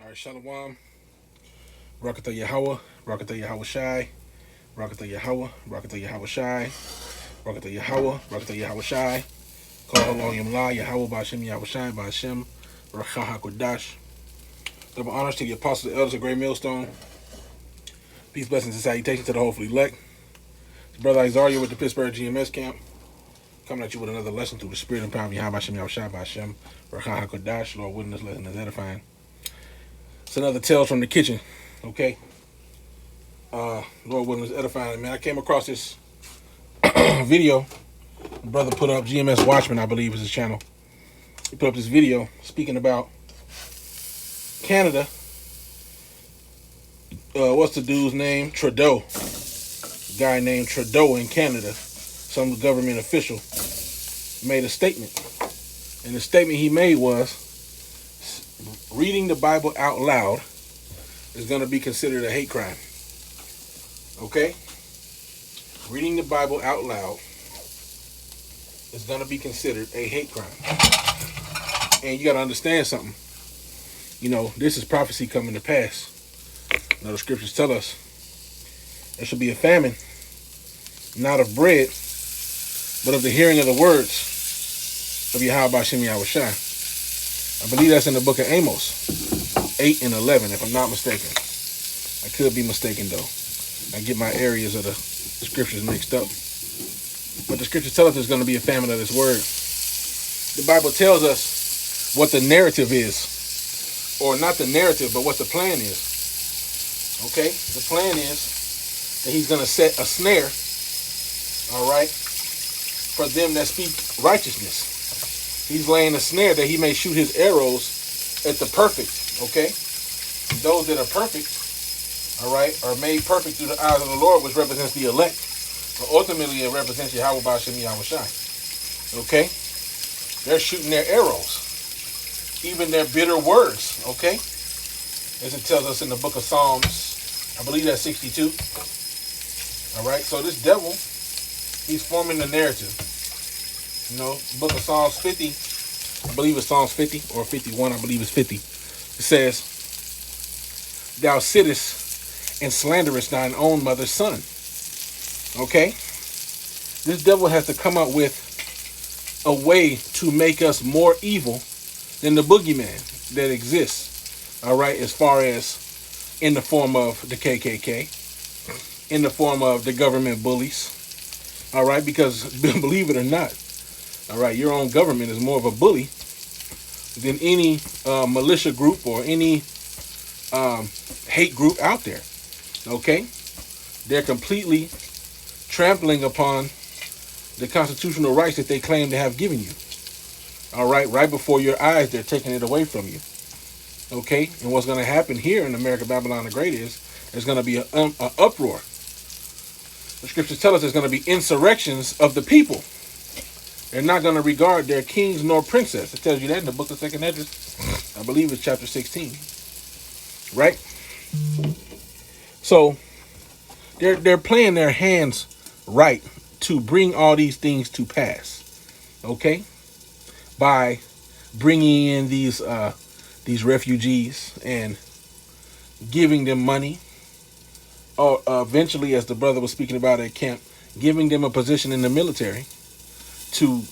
All right, Shalom. Rakatha Yahweh, Rakatha Yahweh Shai, Rakatha Yahweh, Rakatha Yahweh Shai, Rakatha Yahweh, Rakatha Yahweh Shai, Call on Yom La, Yahweh Ba'Shem Yahweh Shai, Ba'Shem, Rakha HaKodash. Double honors to the apostles, the elders of Great Millstone. Peace, blessings, and salutations to the hopefully elect. It's Brother Isaiah with the Pittsburgh GMS camp, coming at you with another lesson through the spirit and power of Yahweh Ba'Shem Yahweh Shai, Ba'Shem, Rakha HaKodash. Lord willing, this lesson is edifying. It's another Tales from the Kitchen, okay? Lord willing, is edifying. Man, I came across this video. The brother put up, GMS Watchman, I believe is his channel. He put up this video speaking about Canada. What's the dude's name? Trudeau. A guy named Trudeau in Canada. Some government official made a statement. And the statement he made was, reading the Bible out loud is going to be considered a hate crime. Okay? Reading the Bible out loud is going to be considered a hate crime. And you got to understand something. You know, this is prophecy coming to pass. Now, the scriptures tell us there should be a famine, not of bread, but of the hearing of the words of Yahweh Ba'Shem Yahweh Shai. I believe that's in the book of Amos, 8 and 11, if I'm not mistaken. I could be mistaken, though. I get my areas of the scriptures mixed up. But the scriptures tell us there's going to be a famine of this word. The Bible tells us what the narrative is. Or not the narrative, but what the plan is. Okay? The plan is that he's going to set a snare, all right, for them that speak righteousness. He's laying a snare that he may shoot his arrows at the perfect, okay? Those that are perfect, all right, are made perfect through the eyes of the Lord, which represents the elect. But ultimately, it represents Yahweh Ba'Shem Yahweh Shai. Okay? They're shooting their arrows. Even their bitter words, okay? As it tells us in the book of Psalms, I believe that's 62. All right? So this devil, he's forming the narrative. You know, book of Psalms 50, I believe it's Psalms 50 or 51, I believe it's 50. It says, thou sittest and slanderest thine own mother's son. Okay? This devil has to come up with a way to make us more evil than the boogeyman that exists. All right? As far as in the form of the KKK, in the form of the government bullies. All right? Because believe it or not, all right, your own government is more of a bully than any militia group or any hate group out there. Okay? They're completely trampling upon the constitutional rights that they claim to have given you. All right before your eyes, they're taking it away from you. Okay? And what's going to happen here in America, Babylon the Great is there's going to be an uproar. The scriptures tell us there's going to be insurrections of the people. They're not going to regard their kings nor princess. It tells you that in the book of 2nd Esdras. I believe it's chapter 16. Right? So, they're playing their hands right to bring all these things to pass. Okay? By bringing in these refugees and giving them money. Or eventually, as the brother was speaking about at camp, giving them a position in the military to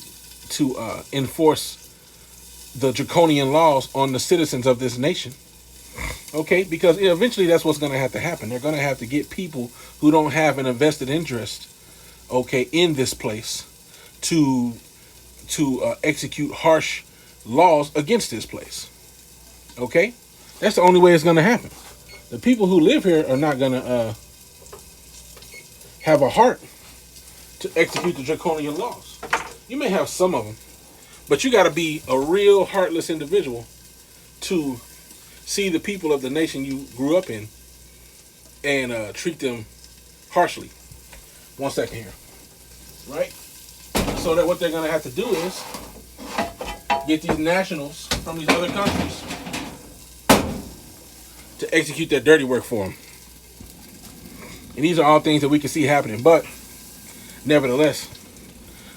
enforce the draconian laws on the citizens of this nation. Okay, because eventually that's what's going to have to happen. They're going to have to get people who don't have an invested interest, okay, in this place to execute harsh laws against this place. Okay, that's the only way it's going to happen. The people who live here are not going to have a heart to execute the draconian laws. You may have some of them, but you got to be a real heartless individual to see the people of the nation you grew up in and treat them harshly. 1 second here. Right? So that what they're going to have to do is get these nationals from these other countries to execute their dirty work for them. And these are all things that we can see happening. But nevertheless,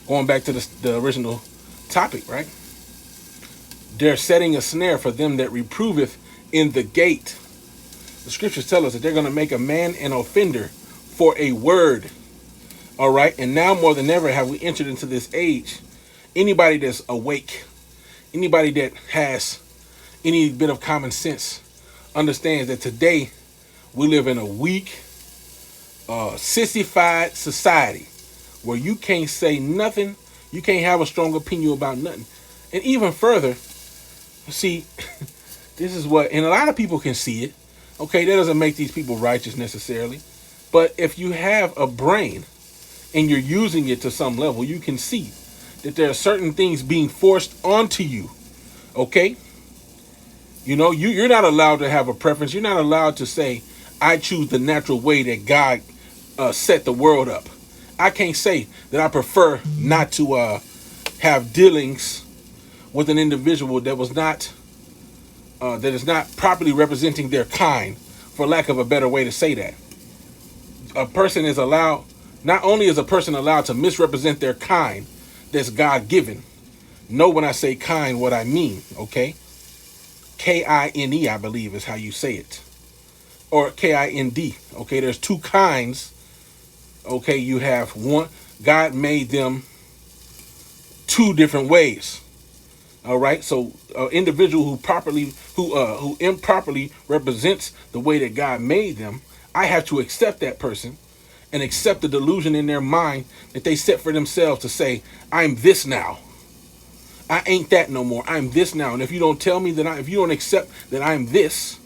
going back to the original topic, right? They're setting a snare for them that reproveth in the gate. The scriptures tell us that they're going to make a man an offender for a word. All right. And now more than ever have we entered into this age. Anybody that's awake, anybody that has any bit of common sense understands that today we live in a weak, sissified society where you can't say nothing. You can't have a strong opinion about nothing. And even further, see, this is what, and a lot of people can see it. Okay, that doesn't make these people righteous necessarily. But if you have a brain and you're using it to some level, you can see that there are certain things being forced onto you. Okay? You know, you're not allowed to have a preference. You're not allowed to say, I choose the natural way that God set the world up. I can't say that I prefer not to have dealings with an individual that was not that is not properly representing their kind, for lack of a better way to say that. A person is allowed, not only is a person allowed to misrepresent their kind that's God-given. Know when I say kind what I mean, okay? K-I-N-E, I believe is how you say it. Or K-I-N-D, okay? There's two kinds. Okay, you have one. God made them two different ways. All right, so individual who improperly represents the way that God made them, I have to accept that person and accept the delusion in their mind that they set for themselves to say, I'm this now. I ain't that no more. I'm this now. And if you don't tell me that if you don't accept that I'm this,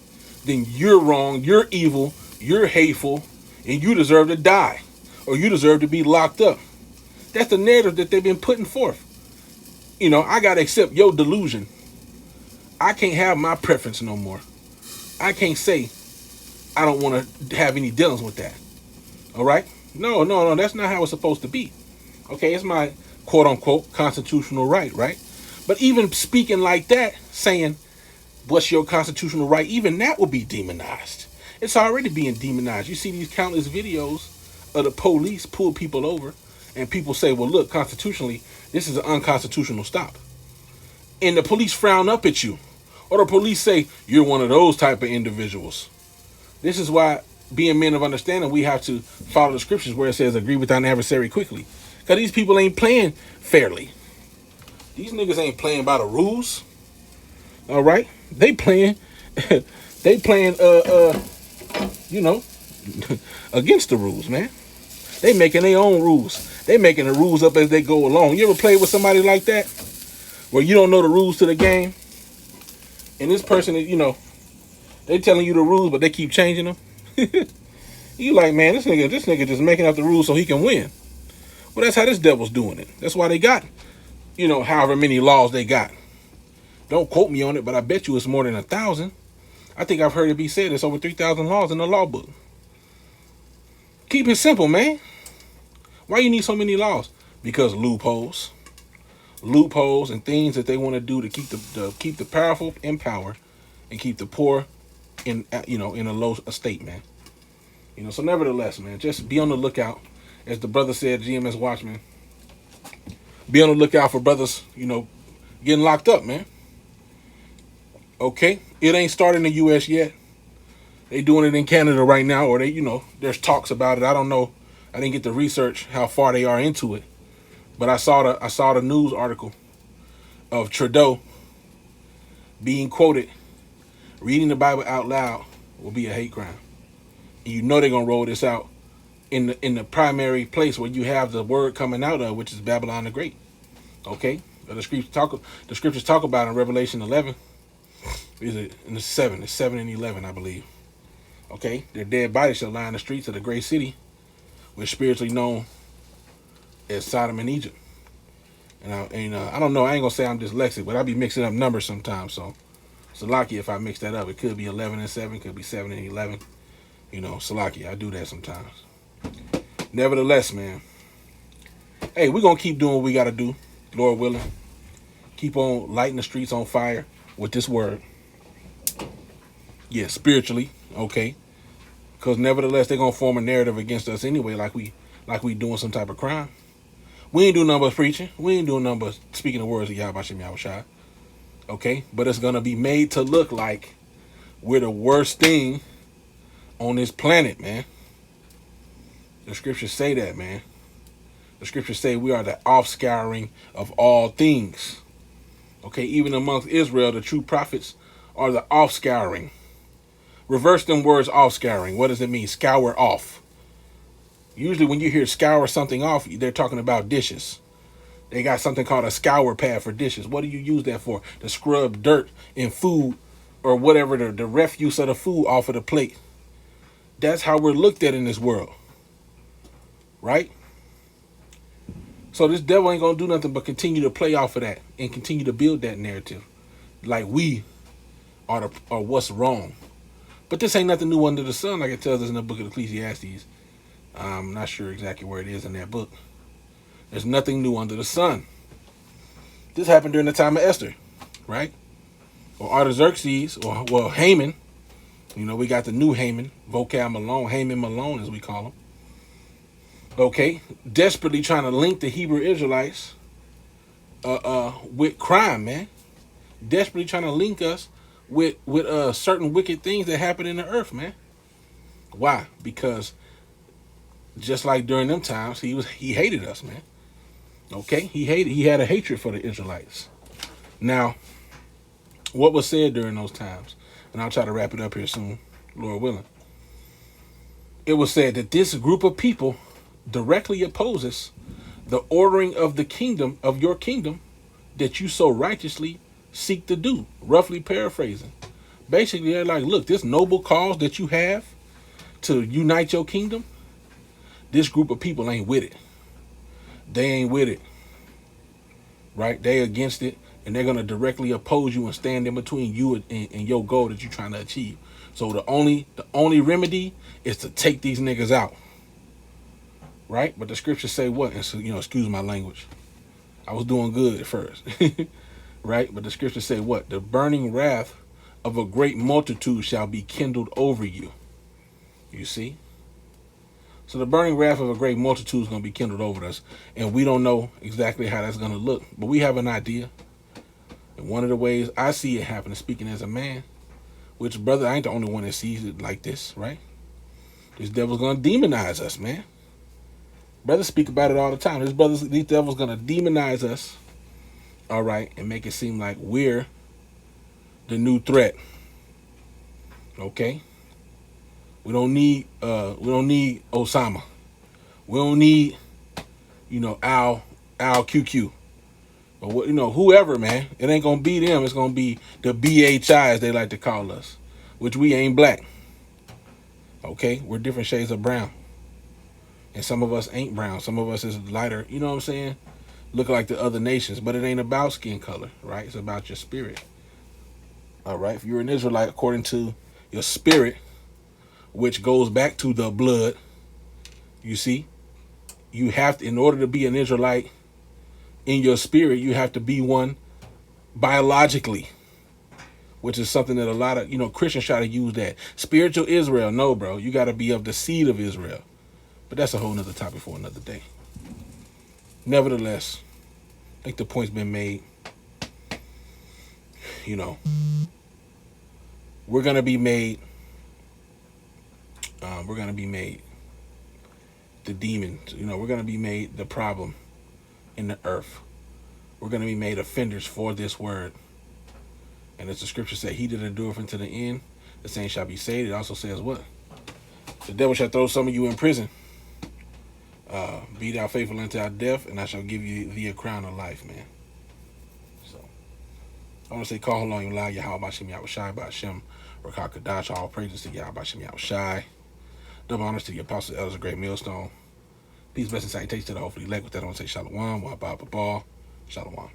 then you're wrong, you're evil, you're hateful, and you deserve to die. Or you deserve to be locked up. That's the narrative that they've been putting forth. You know, I got to accept your delusion. I can't have my preference no more. I can't say I don't want to have any dealings with that. All right? No. That's not how it's supposed to be. Okay, it's my quote unquote constitutional right, right? But even speaking like that, saying, what's your constitutional right? Even that will be demonized. It's already being demonized. You see these countless videos of the police pull people over and people say, well, look, constitutionally, this is an unconstitutional stop. And the police frown up at you. Or the police say, you're one of those type of individuals. This is why, being men of understanding, we have to follow the scriptures where it says, agree with thine adversary quickly. Because these people ain't playing fairly. These niggas ain't playing by the rules. All right? They playing, you know, against the rules, man. They making their own rules. They making the rules up as they go along. You ever play with somebody like that? Where you don't know the rules to the game? And this person is, you know, they telling you the rules, but they keep changing them. You like, man, this nigga just making up the rules so he can win. Well, that's how this devil's doing it. That's why they got, you know, however many laws they got. Don't quote me on it, but I bet you it's more than 1,000. I think I've heard it be said it's over 3,000 laws in the law book. Keep it simple, man. Why you need so many laws? Because loopholes and things that they want to do to keep the powerful in power and keep the poor in, you know, in a low estate, man. You know, so nevertheless, man, just be on the lookout. As the brother said, GMS Watchman, be on the lookout for brothers, you know, getting locked up, man. Okay, it ain't started in the U.S. yet. They doing it in Canada right now, or they, you know, there's talks about it. I don't know. I didn't get to research how far they are into it, but I saw the news article of Trudeau being quoted, reading the Bible out loud will be a hate crime. And you know they're gonna roll this out in the primary place where you have the word coming out of, which is Babylon the Great. Okay, the scriptures talk about in Revelation 11. Is it in the 7? It's 7 and 11, I believe. Okay, their dead bodies shall lie in the streets of the great city, which is spiritually known as Sodom and Egypt. And I don't know. I ain't gonna say I'm dyslexic, but I be mixing up numbers sometimes. So Salaki, if I mix that up, it could be 11 and 7, could be 7 and 11. You know, Salaki, I do that sometimes. Nevertheless, man. Hey, we're gonna keep doing what we gotta do, Lord willing. Keep on lighting the streets on fire with this word. Yeah, spiritually, okay. Because nevertheless, they're gonna form a narrative against us anyway, like we doing some type of crime. We ain't doing nothing but preaching. We ain't doing nothing but speaking the words of Yahweh Shem Yahweh Shai. Okay, but it's gonna be made to look like We're the worst thing on this planet, man. The scriptures say that, man. The scriptures say we are the offscouring of all things. Okay, even amongst Israel, the true prophets are the offscouring. Reverse them words, offscouring. What does it mean? Scour off. Usually when you hear scour something off, they're talking about dishes. They got something called a scour pad for dishes. What do you use that for? To scrub dirt and food or whatever, the refuse of the food off of the plate. That's how we're looked at in this world. Right? So this devil ain't going to do nothing but continue to play off of that and continue to build that narrative. Like we are what's wrong. But this ain't nothing new under the sun, like it tells us in the book of Ecclesiastes. I'm not sure exactly where it is in that book. There's nothing new under the sun. This happened during the time of Esther, right? Or Artaxerxes, or, well, Haman. You know, we got the new Haman, Vocab Malone, Haman Malone as we call him. Okay, desperately trying to link the Hebrew Israelites with crime, man. Desperately trying to link us with certain wicked things that happen in the earth, man. Why? Because just like during them times, he hated us, man. Okay, he had a hatred for the Israelites. Now, what was said during those times, and I'll try to wrap it up here soon, Lord willing. It was said that this group of people directly opposes the ordering of the kingdom, of your kingdom, that you so righteously seek to do. Roughly paraphrasing. Basically, they're like, look, this noble cause that you have to unite your kingdom, this group of people ain't with it. They ain't with it. Right? They against it, and they're going to directly oppose you and stand in between you and your goal that you're trying to achieve. So the only remedy is to take these niggas out. Right? But the scriptures say what? And so, excuse my language. I was doing good at first. Right? But the scriptures say what? The burning wrath of a great multitude shall be kindled over you. You see? So the burning wrath of a great multitude is going to be kindled over us. And we don't know exactly how that's going to look. But we have an idea. And one of the ways I see it happen, speaking as a man, which, brother, I ain't the only one that sees it like this, right? This devil's going to demonize us, man. Brothers speak about it all the time. These devils going to demonize us, all right, and make it seem like we're the new threat. Okay? We don't need Osama. We don't need, Al QQ. But whoever, man. It ain't gonna be them. It's gonna be the BHI, as they like to call us, which we ain't black. Okay? We're different shades of brown. And some of us ain't brown. Some of us is lighter, you know what I'm saying? Look like the other nations. But it ain't about skin color, right? It's about your spirit. All right? If you're an Israelite, according to your spirit, which goes back to the blood, you see, you have to, in order to be an Israelite in your spirit, you have to be one biologically, which is something that a lot of, Christians try to use that. Spiritual Israel. No, bro. You got to be of the seed of Israel. But that's a whole nother topic for another day. Nevertheless, I think the point's been made. We're going to be made the demons. We're going to be made the problem in the earth. We're going to be made offenders for this word. And as the scripture says, he that endureth unto the end, the same shall be saved. It also says what? The devil shall throw some of you in prison. Be thou faithful unto our death, and I shall give you thee a crown of life, man. So, I want to say, call along you, Yahweh Bashem Yahweh Shai Bashem Rakakadash. All praises to Yahweh Bashem Yahweh Shai. Double honors to the apostles, elders, of great millstone. Peace, blessings, salutations to the hopefully elect. With that, I want to say shalom, wa ba ba ba, shalom.